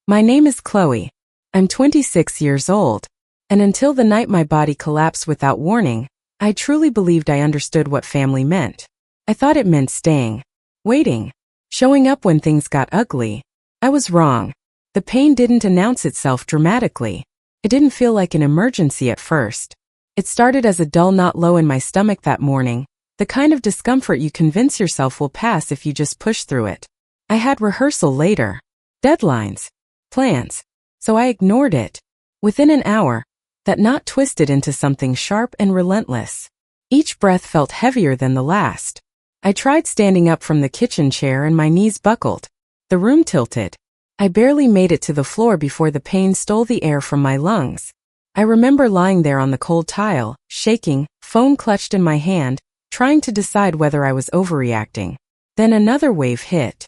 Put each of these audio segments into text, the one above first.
My name is Chloe. I'm 26 years old. And until the night my body collapsed without warning, I truly believed I understood what family meant. I thought it meant staying, waiting, showing up when things got ugly. I was wrong. The pain didn't announce itself dramatically. It didn't feel like an emergency at first. It started as a dull knot low in my stomach that morning, the kind of discomfort you convince yourself will pass if you just push through it. I had rehearsal later, deadlines, plans, so I ignored it. Within an hour, that knot twisted into something sharp and relentless. Each breath felt heavier than the last. I tried standing up from the kitchen chair and my knees buckled. The room tilted. I barely made it to the floor before the pain stole the air from my lungs. I remember lying there on the cold tile, shaking, phone clutched in my hand, trying to decide whether I was overreacting. Then another wave hit.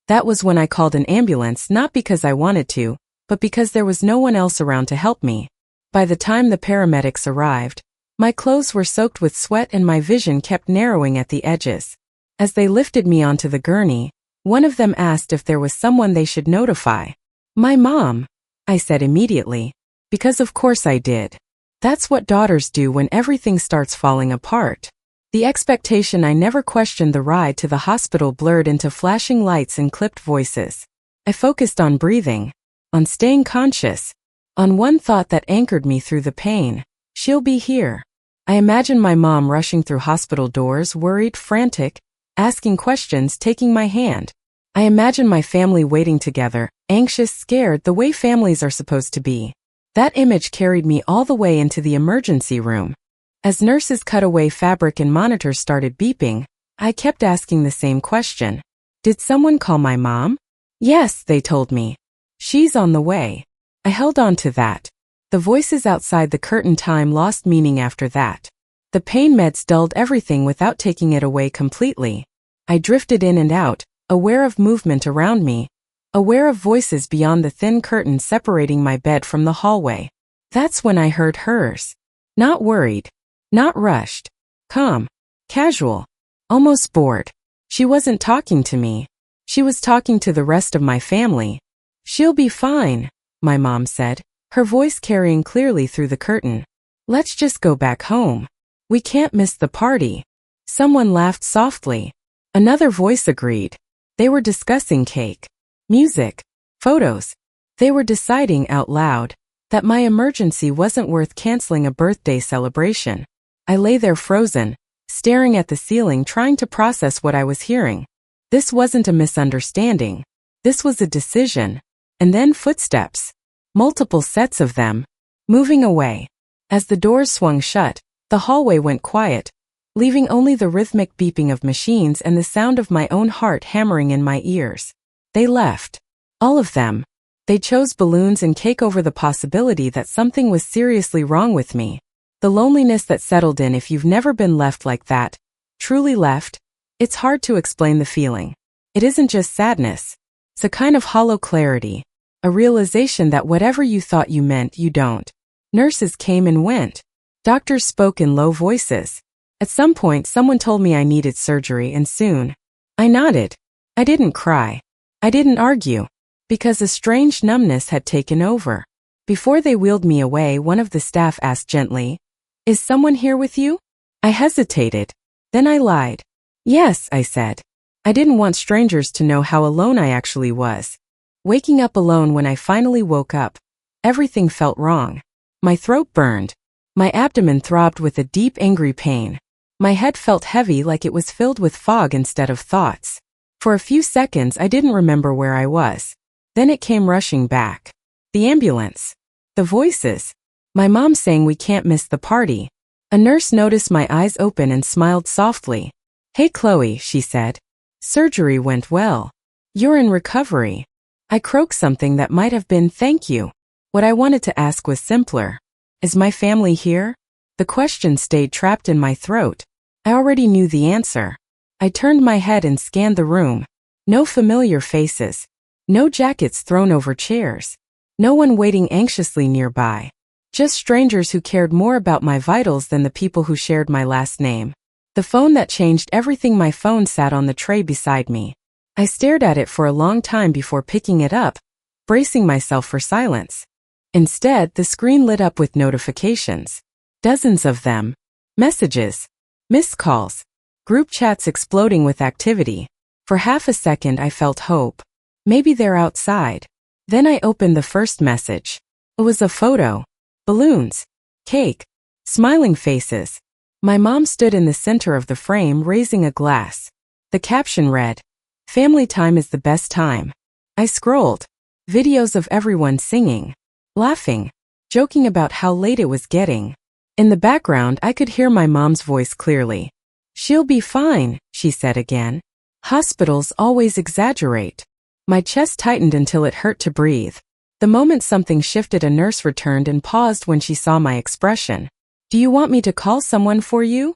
That was when I called an ambulance, not because I wanted to, but because there was no one else around to help me. By the time the paramedics arrived, my clothes were soaked with sweat and my vision kept narrowing at the edges. As they lifted me onto the gurney, one of them asked if there was someone they should notify. My mom, I said immediately. Because of course I did. That's what daughters do when everything starts falling apart. The expectation I never questioned the ride to the hospital blurred into flashing lights and clipped voices. I focused on breathing, on staying conscious, on one thought that anchored me through the pain. She'll be here. I imagined my mom rushing through hospital doors, worried, frantic, asking questions, taking my hand. I imagined my family waiting together, anxious, scared, the way families are supposed to be. That image carried me all the way into the emergency room. As nurses cut away fabric and monitors started beeping, I kept asking the same question. Did someone call my mom? Yes, they told me. She's on the way. I held on to that. The voices outside the curtain. Time lost meaning after that. The pain meds dulled everything without taking it away completely. I drifted in and out, aware of movement around me, aware of voices beyond the thin curtain separating my bed from the hallway. That's when I heard hers. Not worried. Not rushed. Calm. Casual. Almost bored. She wasn't talking to me. She was talking to the rest of my family. She'll be fine, my mom said, her voice carrying clearly through the curtain. Let's just go back home. We can't miss the party. Someone laughed softly. Another voice agreed. They were discussing cake, music, photos. They were deciding out loud that my emergency wasn't worth canceling a birthday celebration. I lay there frozen, staring at the ceiling, trying to process what I was hearing. This wasn't a misunderstanding. This was a decision. And then footsteps. Multiple sets of them. Moving away. As the doors swung shut, the hallway went quiet, leaving only the rhythmic beeping of machines and the sound of my own heart hammering in my ears. They left. All of them. They chose balloons and cake over the possibility that something was seriously wrong with me. The loneliness that settled in. If you've never been left like that, truly left, it's hard to explain the feeling. It isn't just sadness. It's a kind of hollow clarity. A realization that whatever you thought you meant, you don't. Nurses came and went. Doctors spoke in low voices. At some point, someone told me I needed surgery, and soon. I nodded. I didn't cry. I didn't argue. Because a strange numbness had taken over. Before they wheeled me away, one of the staff asked gently, "Is someone here with you?" I hesitated. Then I lied. "Yes," I said. I didn't want strangers to know how alone I actually was. Waking up alone. When I finally woke up, everything felt wrong. My throat burned. My abdomen throbbed with a deep, angry pain. My head felt heavy, like it was filled with fog instead of thoughts. For a few seconds I didn't remember where I was. Then it came rushing back. The ambulance. The voices. My mom saying we can't miss the party. A nurse noticed my eyes open and smiled softly. "Hey Chloe," she said. "Surgery went well. You're in recovery." I croaked something that might have been thank you. What I wanted to ask was simpler. Is my family here? The question stayed trapped in my throat. I already knew the answer. I turned my head and scanned the room. No familiar faces. No jackets thrown over chairs. No one waiting anxiously nearby. Just strangers who cared more about my vitals than the people who shared my last name. The phone that changed everything. My phone sat on the tray beside me. I stared at it for a long time before picking it up, bracing myself for silence. Instead, the screen lit up with notifications. Dozens of them. Messages. Missed calls. Group chats exploding with activity. For half a second I felt hope. Maybe they're outside. Then I opened the first message. It was a photo. Balloons. Cake. Smiling faces. My mom stood in the center of the frame raising a glass. The caption read, "Family time is the best time." I scrolled. Videos of everyone singing, laughing, joking about how late it was getting. In the background I could hear my mom's voice clearly. "She'll be fine," she said again. Hospitals always exaggerate. My chest tightened until it hurt to breathe. The moment something shifted, a nurse returned and paused when she saw my expression. "Do you want me to call someone for you?"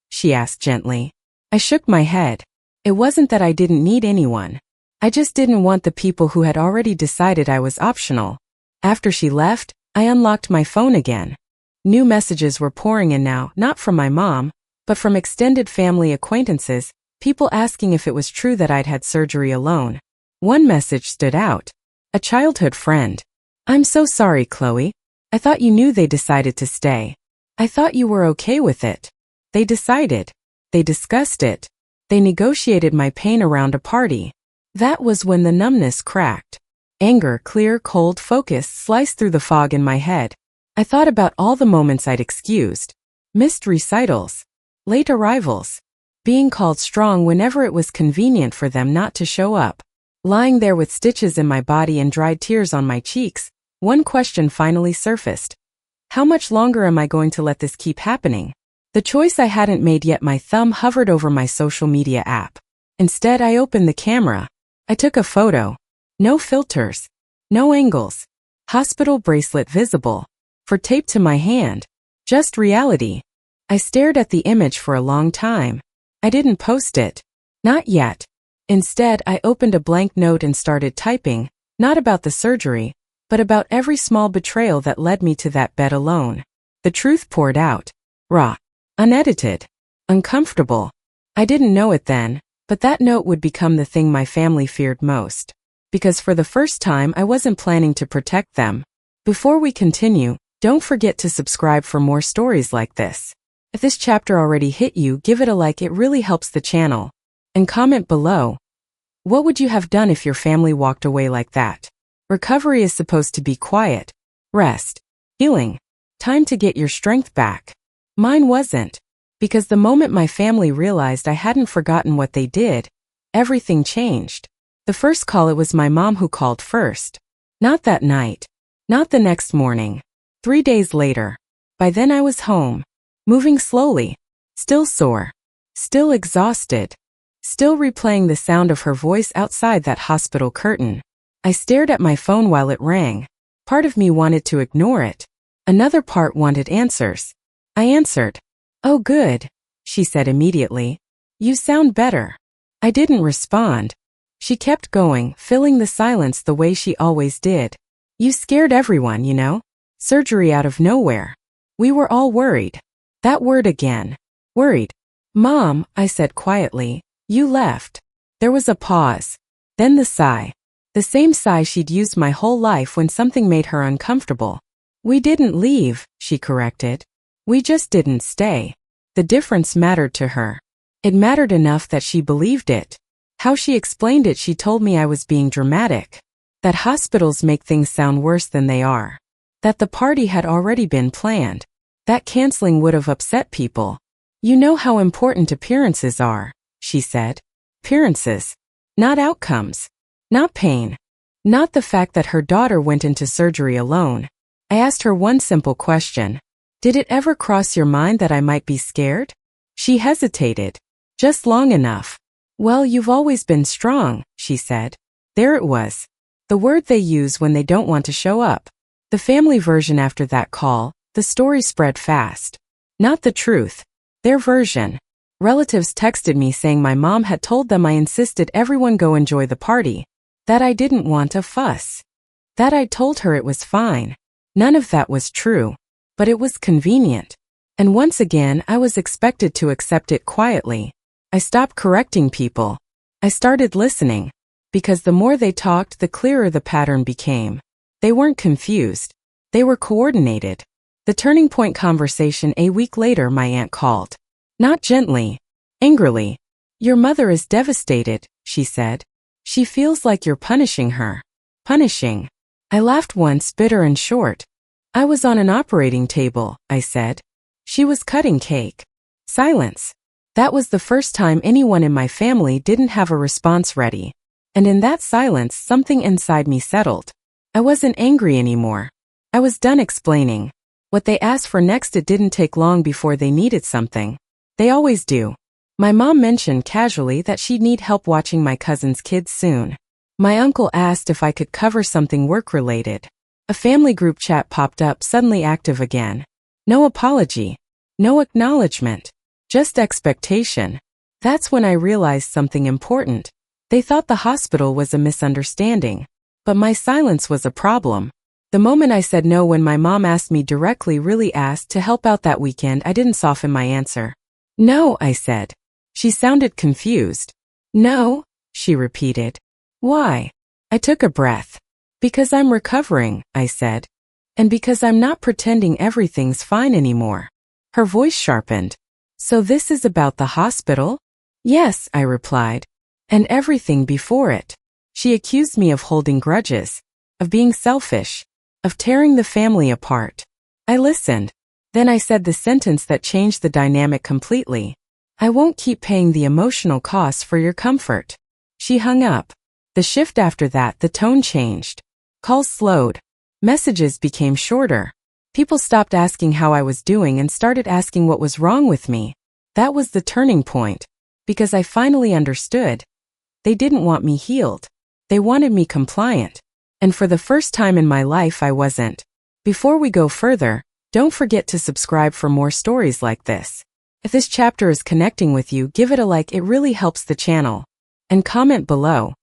she asked gently. I shook my head. It wasn't that I didn't need anyone. I just didn't want the people who had already decided I was optional. After she left, I unlocked my phone again. New messages were pouring in now, not from my mom, but from extended family acquaintances, people asking if it was true that I'd had surgery alone. One message stood out. A childhood friend. "I'm so sorry, Chloe. I thought you knew they decided to stay. I thought you were okay with it. They decided. They discussed it. They negotiated my pain around a party." That was when the numbness cracked. Anger, clear, cold focus sliced through the fog in my head. I thought about all the moments I'd excused. Missed recitals. Late arrivals. Being called strong whenever it was convenient for them not to show up. Lying there with stitches in my body and dried tears on my cheeks, one question finally surfaced. How much longer am I going to let this keep happening? The choice I hadn't made yet. My thumb hovered over my social media app. Instead, I opened the camera. I took a photo. No filters. No angles. Hospital bracelet visible. For taped to my hand. Just reality. I stared at the image for a long time. I didn't post it. Not yet. Instead, I opened a blank note and started typing, not about the surgery, but about every small betrayal that led me to that bed alone. The truth poured out. Raw. Unedited. Uncomfortable. I didn't know it then, but that note would become the thing my family feared most. Because for the first time I wasn't planning to protect them. Before we continue, don't forget to subscribe for more stories like this. If this chapter already hit you, give it a like, it really helps the channel. And comment below. What would you have done if your family walked away like that? Recovery is supposed to be quiet. Rest. Healing. Time to get your strength back. Mine wasn't. Because the moment my family realized I hadn't forgotten what they did, everything changed. The first call, it was my mom who called first. Not that night. Not the next morning. 3 days later. By then I was home. Moving slowly. Still sore. Still exhausted. Still replaying the sound of her voice outside that hospital curtain. I stared at my phone while it rang. Part of me wanted to ignore it. Another part wanted answers. I answered. "Oh, good," she said immediately. "You sound better." I didn't respond. She kept going, filling the silence the way she always did. "You scared everyone, you know. Surgery out of nowhere. We were all worried." That word again. Worried. "Mom," I said quietly, "you left." There was a pause. Then the sigh. The same sigh she'd used my whole life when something made her uncomfortable. "We didn't leave," she corrected. "We just didn't stay." The difference mattered to her. It mattered enough that she believed it. How she explained it, she told me I was being dramatic. That hospitals make things sound worse than they are. That the party had already been planned. That canceling would have upset people. "You know how important appearances are," she said. Appearances. Not outcomes. Not pain. Not the fact that her daughter went into surgery alone. I asked her one simple question. "Did it ever cross your mind that I might be scared?" She hesitated. Just long enough. "Well, you've always been strong," she said. There it was. The word they use when they don't want to show up. The family version after that call, the story spread fast. Not the truth. Their version. Relatives texted me saying my mom had told them I insisted everyone go enjoy the party. That I didn't want a fuss. That I'd told her it was fine. None of that was true. But it was convenient. And once again, I was expected to accept it quietly. I stopped correcting people. I started listening. because the more they talked, the clearer the pattern became. They weren't confused. They were coordinated. The turning point conversation a week later, my aunt called. Not gently, angrily. Your mother is devastated, she said. She feels like you're punishing her. Punishing. I laughed once, bitter and short. I was on an operating table, I said. She was cutting cake. Silence. That was the first time anyone in my family didn't have a response ready. And in that silence, something inside me settled. I wasn't angry anymore. I was done explaining. What they asked for next, it didn't take long before they needed something. They always do. My mom mentioned casually that she'd need help watching my cousin's kids soon. My uncle asked if I could cover something work-related. A family group chat popped up, suddenly active again. No apology. No acknowledgement. Just expectation. That's when I realized something important. They thought the hospital was a misunderstanding. But my silence was a problem. The moment I said no when my mom asked me directly, really asked to help out that weekend, I didn't soften my answer. No, I said. She sounded confused. No, she repeated. Why? I took a breath. Because I'm recovering, I said. And because I'm not pretending everything's fine anymore. Her voice sharpened. So this is about the hospital? Yes, I replied. And everything before it. She accused me of holding grudges, of being selfish, of tearing the family apart. I listened. Then I said the sentence that changed the dynamic completely. I won't keep paying the emotional costs for your comfort. She hung up. The shift after that, the tone changed. Calls slowed. Messages became shorter. People stopped asking how I was doing and started asking what was wrong with me. That was the turning point. Because I finally understood. They didn't want me healed. They wanted me compliant. And for the first time in my life, I wasn't. Before we go further, don't forget to subscribe for more stories like this. If this chapter is connecting with you, give it a like, it really helps the channel. And comment below.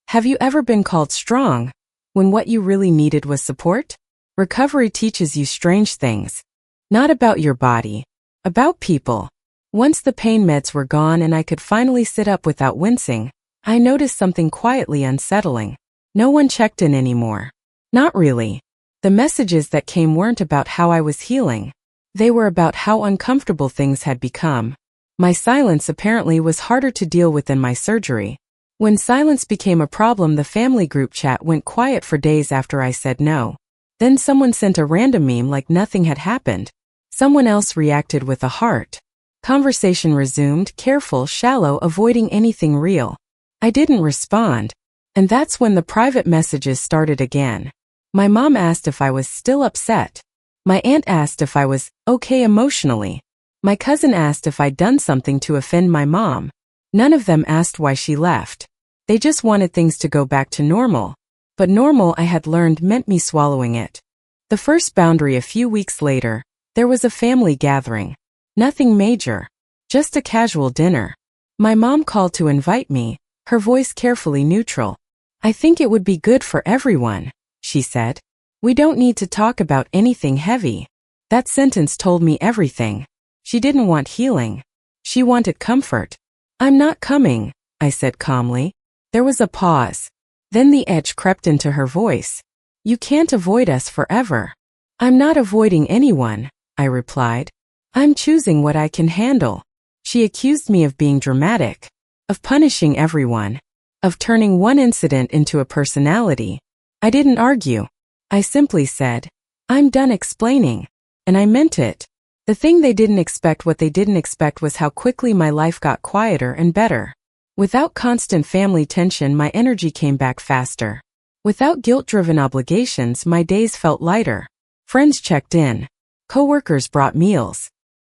Have you ever been called strong when what you really needed was support? Recovery teaches you strange things. Not about your body, about people. Once the pain meds were gone and I could finally sit up without wincing, I noticed something quietly unsettling. No one checked in anymore. Not really. The messages that came weren't about how I was healing. They were about how uncomfortable things had become. My silence apparently was harder to deal with than my surgery. When silence became a problem, the family group chat went quiet for days after I said no. Then someone sent a random meme like nothing had happened. Someone else reacted with a heart. Conversation resumed, careful, shallow, avoiding anything real. I didn't respond. And that's when the private messages started again. My mom asked if I was still upset. My aunt asked if I was okay emotionally. My cousin asked if I'd done something to offend my mom. None of them asked why she left. They just wanted things to go back to normal. But normal, I had learned, meant me swallowing it. The first boundary a few weeks later, there was a family gathering. Nothing major. Just a casual dinner. My mom called to invite me, her voice carefully neutral. I think it would be good for everyone, she said. We don't need to talk about anything heavy. That sentence told me everything. She didn't want healing. She wanted comfort. I'm not coming, I said calmly. There was a pause. Then the edge crept into her voice. You can't avoid us forever. I'm not avoiding anyone, I replied. I'm choosing what I can handle. She accused me of being dramatic, of punishing everyone, of turning one incident into a personality. I didn't argue. I simply said, I'm done explaining. And I meant it. The thing they didn't expect, what they didn't expect, was how quickly my life got quieter and better. Without constant family tension, my energy came back faster. Without guilt-driven obligations, my days felt lighter. Friends checked in. Coworkers brought meals.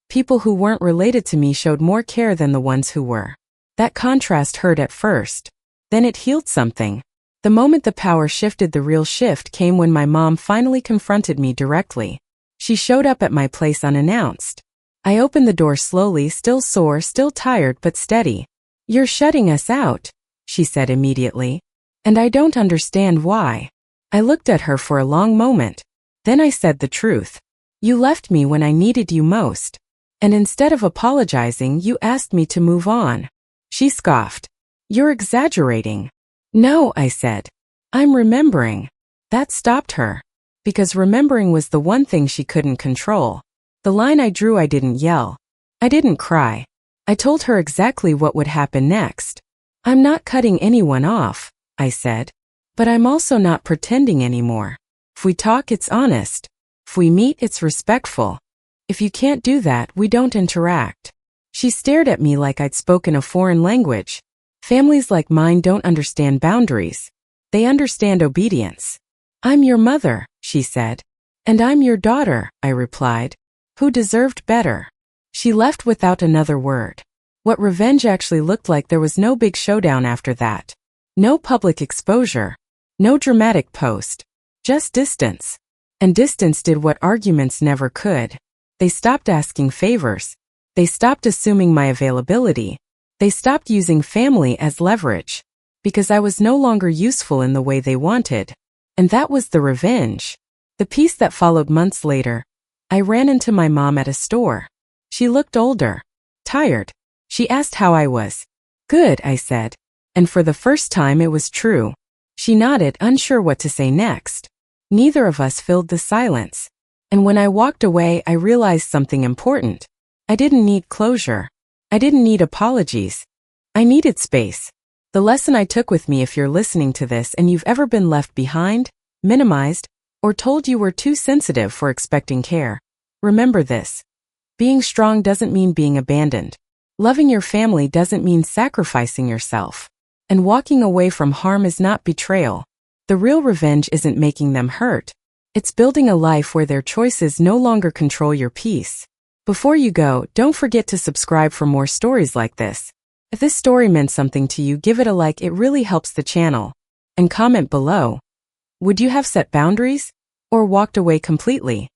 People who weren't related to me showed more care than the ones who were. That contrast hurt at first. Then it healed something. The moment the power shifted, the real shift came when my mom finally confronted me directly. She showed up at my place unannounced. I opened the door slowly, still sore, still tired, but steady. You're shutting us out, she said immediately. And I don't understand why. I looked at her for a long moment. Then I said the truth. You left me when I needed you most. And instead of apologizing, you asked me to move on. She scoffed. You're exaggerating. No, I said. I'm remembering. That stopped her. Because remembering was the one thing she couldn't control. The line I drew, I didn't yell. I didn't cry. I told her exactly what would happen next. I'm not cutting anyone off, I said. But I'm also not pretending anymore. If we talk, it's honest. If we meet, it's respectful. If you can't do that, we don't interact. She stared at me like I'd spoken a foreign language. Families like mine don't understand boundaries. They understand obedience. I'm your mother, she said. And I'm your daughter, I replied. Who deserved better? She left without another word. What revenge actually looked like, there was no big showdown after that. No public exposure. No dramatic post. Just distance. And distance did what arguments never could. They stopped asking favors. They stopped assuming my availability. They stopped using family as leverage. Because I was no longer useful in the way they wanted. And that was the revenge. The piece that followed months later. I ran into my mom at a store. She looked older. Tired. She asked how I was. Good, I said. And for the first time it was true. She nodded, unsure what to say next. Neither of us filled the silence. And when I walked away, I realized something important. I didn't need closure. I didn't need apologies. I needed space. The lesson I took with me, if you're listening to this and you've ever been left behind, minimized, or told you were too sensitive for expecting care, remember this. Being strong doesn't mean being abandoned. Loving your family doesn't mean sacrificing yourself. And walking away from harm is not betrayal. The real revenge isn't making them hurt. It's building a life where their choices no longer control your peace. Before you go, don't forget to subscribe for more stories like this. If this story meant something to you, give it a like, it really helps the channel. And comment below. Would you have set boundaries? Or walked away completely?